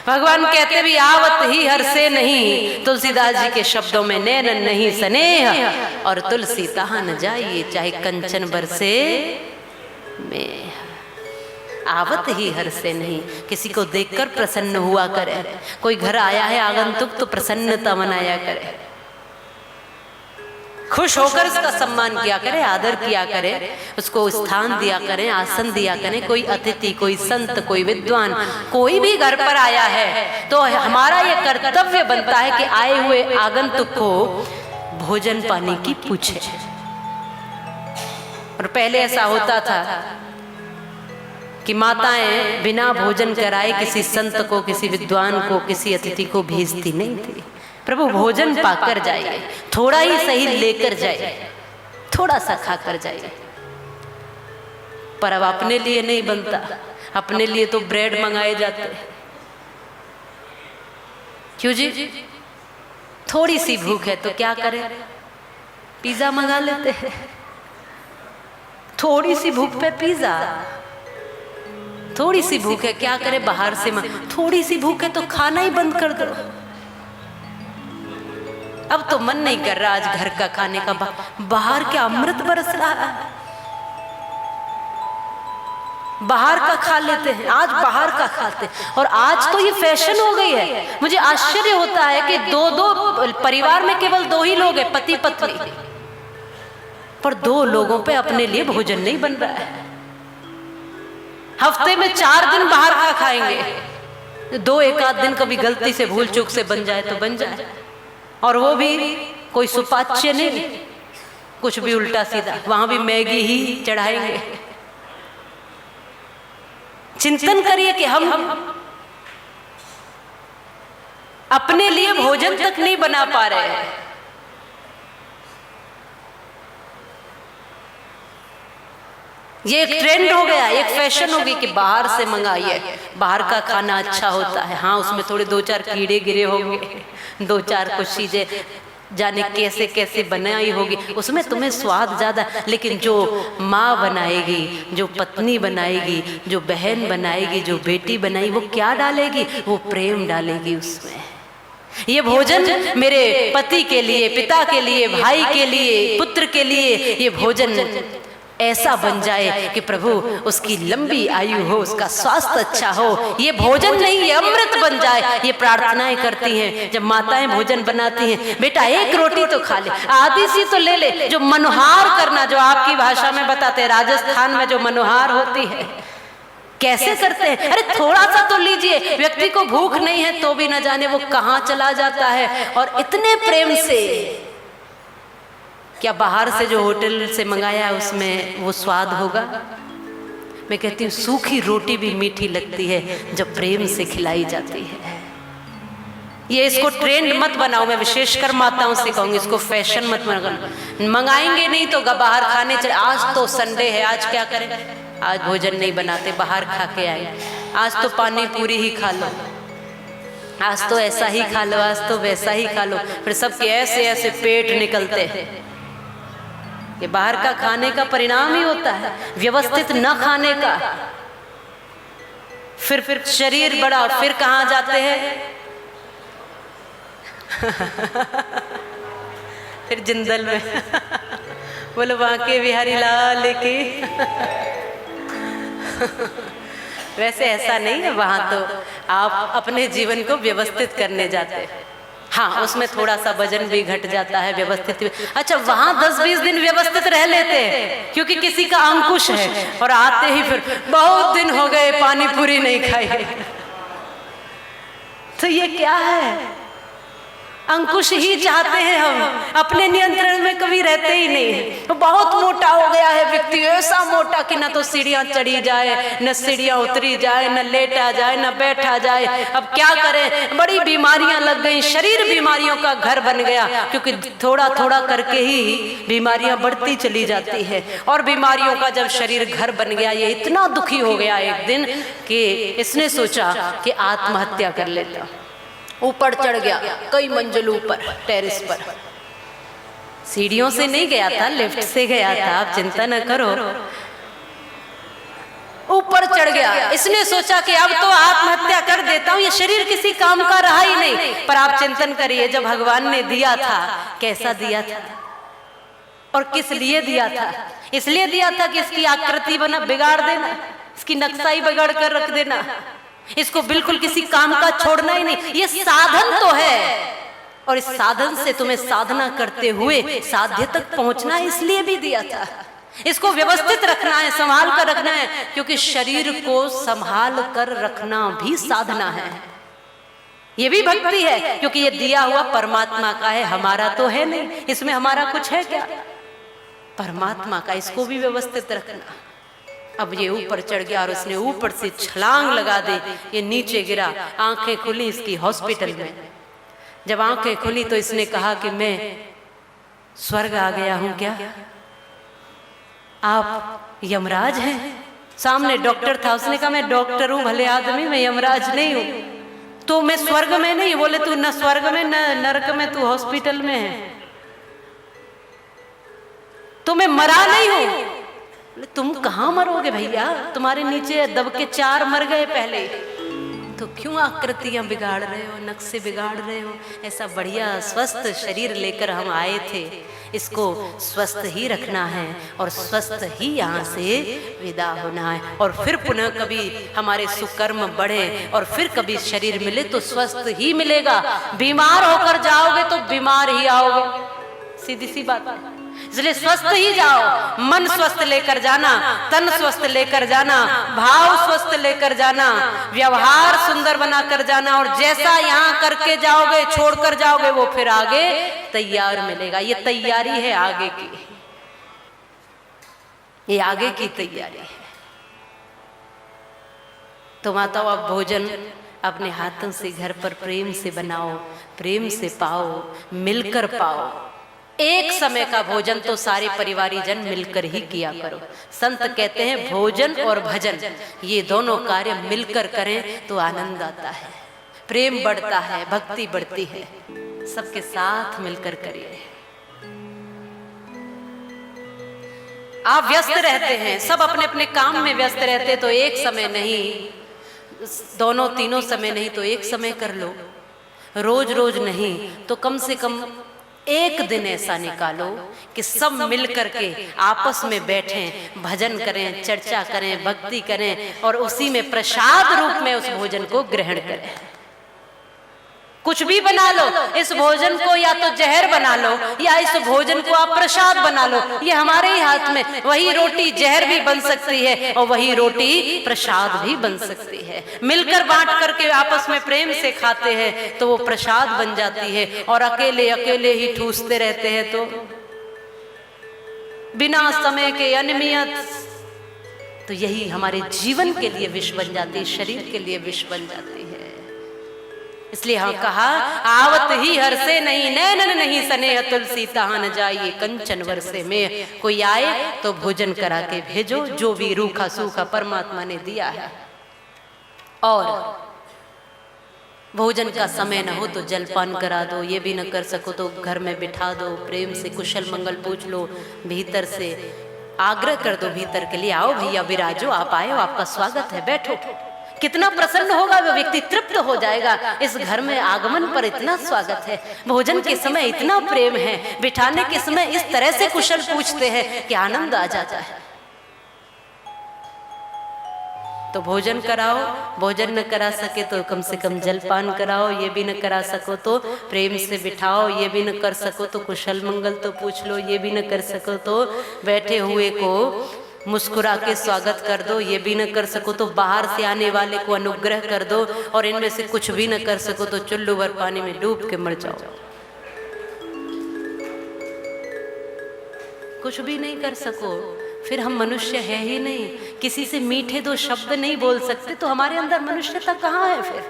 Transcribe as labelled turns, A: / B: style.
A: भगवान कहते भी आवत ही हर से नहीं, तुलसीदास जी के शब्दों में नैनन नहीं स्नेह, और तुलसी तहाँ न जाइए चाहे कंचन बरसे में। आवत ही हर से नहीं, किसी को देखकर प्रसन्न हुआ करे। कोई घर आया है आगंतुक तो प्रसन्नता मनाया करे, खुश होकर उसका सम्मान किया करे, आदर किया करे, उसको स्थान दिया करें, आसन दिया करें। कोई अतिथि, कोई संत, कोई विद्वान, कोई भी घर पर आया है तो हमारा ये कर्तव्य बनता है कि आए हुए आगंतुक को भोजन पानी की पूछे। और पहले ऐसा होता था कि माताएं बिना भोजन कराए किसी संत को, किसी विद्वान को, किसी अतिथि को भेजती नहीं थी। प्रभु भोजन पाकर जाइए, थोड़ा ही सही लेकर जाइए, थोड़ा सा खाकर जाइए। पर अब अपने लिए नहीं बनता, अपने लिए तो ब्रेड मंगाए जाते। क्यों जी? थोड़ी सी भूख है तो क्या करें, पिज्जा मंगा लेते हैं। थोड़ी सी भूख पे पिज्जा, थोड़ी सी भूख है क्या करें, बाहर से थोड़ी सी भूख है तो खाना ही बंद कर दो। अब तो मन नहीं कर रहा आज घर का खाने का, बाहर क्या अमृत बरस रहा है, बाहर का खा लेते हैं, आज बाहर का खाते हैं। और आज तो ये फैशन हो गई है। मुझे आश्चर्य होता है कि दो परिवार में केवल 2 ही लोग हैं, पति पत्नी, पर 2 लोगों पे अपने लिए भोजन नहीं बन रहा है। हफ्ते में 4 दिन बाहर का खाएंगे, 2 एक आध दिन कभी गलती से भूल चूक से बन जाए तो बन जाए, और वो भी कोई सुपाच्य नहीं, कुछ भी उल्टा सीधा, वहां भी मैगी ही चढ़ाएंगे। चिंतन करिए कि हम अपने लिए भोजन तक नहीं बना पा रहे हैं। ये एक ट्रेंड हो गया, एक फैशन हो गई कि बाहर से मंगाइए, बाहर का खाना अच्छा होता है। हाँ, उसमें थोड़े 2-4 कीड़े गिरे होंगे, 2-4 कुछ चीजें जाने कैसे कैसे बनाई होगी, उसमें तुम्हें स्वाद ज्यादा, लेकिन जो माँ बनाएगी, जो पत्नी बनाएगी, जो बहन बनाएगी, जो बेटी बनाएगी, वो क्या डालेगी, वो प्रेम डालेगी उसमें। ये भोजन मेरे पति के लिए, पिता के लिए, भाई के लिए, पुत्र के लिए, ये भोजन ऐसा बन जाए कि प्रभु उसकी लंबी आयु हो, उसका स्वास्थ्य अच्छा हो। ये भोजन नहीं, ये अमृत बन जाए। ये प्रार्थनाएं करती हैं जब माताएं भोजन बनाती हैं, बेटा 1 रोटी तो खा ले, आधी सी तो ले ले। जो मनोहार करना, जो आपकी भाषा में बताते हैं, राजस्थान में जो मनोहार होती है, कैसे करते हैं? अरे थोड़ा सा तो लीजिए। व्यक्ति को भूख नहीं है तो भी न जाने वो कहाँ चला जाता है, और इतने प्रेम से। क्या बाहर से जो होटल से मंगाया है उसमें वो स्वाद होगा? मैं कहती हूँ सूखी रोटी भी मीठी लगती है जब प्रेम से खिलाई जाती है। ये इसको ट्रेंड मत बनाओ, मैं विशेषकर माताओं से कहूंगी, इसको फैशन मत बनाओ। मंगाएंगे नहीं तो बाहर खाने चले। आज तो संडे है, आज क्या करें, आज भोजन नहीं बनाते, बाहर खा के आए। आज तो पानी पूरी ही खा लो, आज तो ऐसा ही खा लो, आज तो वैसा ही खा लो। फिर सबके ऐसे ऐसे पेट निकलते हैं। ये बाहर का खाने का परिणाम ही होता है, व्यवस्थित न खाने का। फिर शरीर बड़ा, फिर कहाँ जाते हैं फिर जिंदल में बोलो बांके बिहारी लाल की वैसे ऐसा नहीं है, वहां तो आप अपने जीवन को व्यवस्थित करने जाते हैं। हाँ, उसमें थोड़ा सा वजन भी घट जाता है, व्यवस्थित। अच्छा, वहां 10-20 दिन व्यवस्थित रह लेते हैं क्योंकि किसी का अंकुश है, और आते ही फिर बहुत दिन हो गए पानी पूरी नहीं खाई। तो ये क्या है? अंकुश ही चाहते हैं हम, अपने नियंत्रण में कभी रहते ही नहीं है। तो बहुत मोटा हो गया है व्यक्ति, ऐसा मोटा कि न तो सीढ़ियां चढ़ी जाए, न सीढ़ियां उतरी जाए, न लेटा जाए, न बैठा जाए। अब क्या करें, बड़ी बीमारियां लग गई, शरीर बीमारियों का घर बन गया, क्योंकि थोड़ा थोड़ा करके ही बीमारियां बढ़ती चली जाती है। और बीमारियों का जब शरीर घर बन गया, ये इतना दुखी हो गया एक दिन कि इसने सोचा कि आत्महत्या कर लेता। ऊपर चढ़ गया, कई मंजिल ऊपर, टेरेस पर। सीढ़ियों से नहीं गया था, लिफ्ट से गया था, आप चिंता न करो। ऊपर चढ़ गया। इसने सोचा कि अब तो आत्महत्या कर देता हूं, ये शरीर किसी काम का रहा ही नहीं। पर आप चिंतन करिए, जब भगवान ने दिया था कैसा दिया था और किस लिए दिया था? इसलिए दिया था कि इसकी आकृति बना बिगाड़ देना, इसकी नक्शाई बिगाड़ कर रख देना, इसको बिल्कुल किसी काम का छोड़ना ही नहीं। ये साधन तो है और इस साधन से तुम्हें साधना करते हुए साध्य तक पहुंचना है, इसलिए भी दिया था। इसको व्यवस्थित रखना है, संभाल कर रखना है, क्योंकि शरीर को संभाल कर रखना भी साधना है, ये भी भक्ति है। क्योंकि ये दिया हुआ परमात्मा का है, हमारा तो है नहीं, इसमें हमारा कुछ है क्या? परमात्मा का, इसको भी व्यवस्थित रखना। अब ये ऊपर चढ़ गया और उसने ऊपर से छलांग लगा दी, ये नीचे गिरा। आंखें खुली इसकी हॉस्पिटल में। जब आंखें खुली तो इसने कहा कि मैं स्वर्ग आ गया हूं क्या? आप यमराज हैं? सामने डॉक्टर था, उसने कहा मैं डॉक्टर हूं, भले आदमी, मैं यमराज नहीं हूं। तो मैं स्वर्ग में नहीं? बोले तू न स्वर्ग में न नरक में, तू हॉस्पिटल में है, तो मैं मरा नहीं हूं। तुम कहां मरोगे भैया, तुम्हारे नीचे दब के 4 मर गए पहले, तो क्यों आकृतियां बिगाड़ रहे हो, नक्शे बिगाड़ रहे हो? ऐसा बढ़िया स्वस्थ शरीर लेकर हम आए थे, इसको स्वस्थ ही रखना है और स्वस्थ ही यहाँ से विदा होना है। और फिर पुनः कभी हमारे सुकर्म बढ़े और फिर कभी शरीर मिले तो स्वस्थ ही मिलेगा। बीमार होकर जाओगे तो बीमार ही आओगे, सीधी सी बात है। इसलिए स्वस्थ ही जाओ, मन स्वस्थ लेकर जाना, तन स्वस्थ लेकर जाना, भाव स्वस्थ लेकर जाना, व्यवहार सुंदर बनाकर जाना, और जैसा यहाँ करके जाओगे, छोड़कर जाओगे, वो फिर आगे तैयार मिलेगा। ये तैयारी है आगे की, ये आगे की तैयारी है। तो माताओं, आप भोजन अपने हाथों से घर पर प्रेम से बनाओ, प्रेम से पाओ, मिलकर पाओ। एक समय का भोजन तो सारे परिवारीजन मिलकर ही किया करो। संत कहते हैं भोजन और भजन ये दोनों कार्य मिलकर करें तो आनंद आता है, प्रेम बढ़ता है, भक्ति बढ़ती है। सबके साथ मिलकर करिए। आप व्यस्त रहते हैं, सब अपने अपने काम में व्यस्त रहते, तो एक समय नहीं, दोनों तीनों समय नहीं तो एक समय कर लो। रोज रोज नहीं तो कम से कम एक दिन ऐसा निकालो कि सब मिलकर के आपस में बैठें, भजन करें, चर्चा करें, भक्ति करें और उसी में प्रसाद रूप में उस भोजन को ग्रहण करें। कुछ भी बना लो, इस भोजन को या तो जहर बना लो या इस भोजन को आप प्रसाद बना लो, ये हमारे ही हाथ में। वही रोटी जहर भी बन सकती है और वही रोटी प्रसाद भी बन सकती है। मिलकर बांट करके आपस में प्रेम से खाते हैं तो वो प्रसाद बन जाती है, और अकेले अकेले ही ठूसते रहते हैं तो बिना समय के अनियमित, तो यही हमारे जीवन के लिए विष बन जाती है, शरीर के लिए विष बन जाती है। इसलिए हाँ कहा, आवत ही हर से नहीं, नैनन नहीं स्नेह तुलसी तहां न जाइए कंचन वर्षे में। कोई आए तो भोजन करा के भेजो, जो भी रूखा सूखा परमात्मा ने दिया है। और भोजन का समय न हो तो जलपान करा दो, ये भी न कर सको तो घर में बिठा दो, प्रेम से कुशल मंगल पूछ लो, भीतर से आग्रह कर दो भीतर के लिए, आओ भैया विराजो, आप आए हो, आपका स्वागत है, बैठो। कितना प्रसन्न होगा वो व्यक्ति, तृप्त हो जाएगा। इस घर में आगमन पर इतना स्वागत है, भोजन के समय इतना प्रेम है, बिठाने के समय इस तरह से कुशल पूछते हैं कि आनंद आ जाता है। तो भोजन कराओ, भोजन न करा सके तो कम से कम जलपान कराओ, ये भी न करा सको तो प्रेम से बिठाओ, ये भी न कर सको तो कुशल मंगल तो पूछ लो, ये भी न कर सको तो बैठे हुए को मुस्कुरा के स्वागत कर दो, ये भी न कर सको तो बाहर से आने वाले को अनुग्रह कर दो, और इनमें से कुछ भी न कर सको तो चुल्लू भर पानी में डूब के मर जाओ। कुछ भी नहीं कर सको फिर हम मनुष्य है ही नहीं, किसी से मीठे दो शब्द नहीं बोल सकते तो हमारे अंदर मनुष्यता कहाँ है फिर?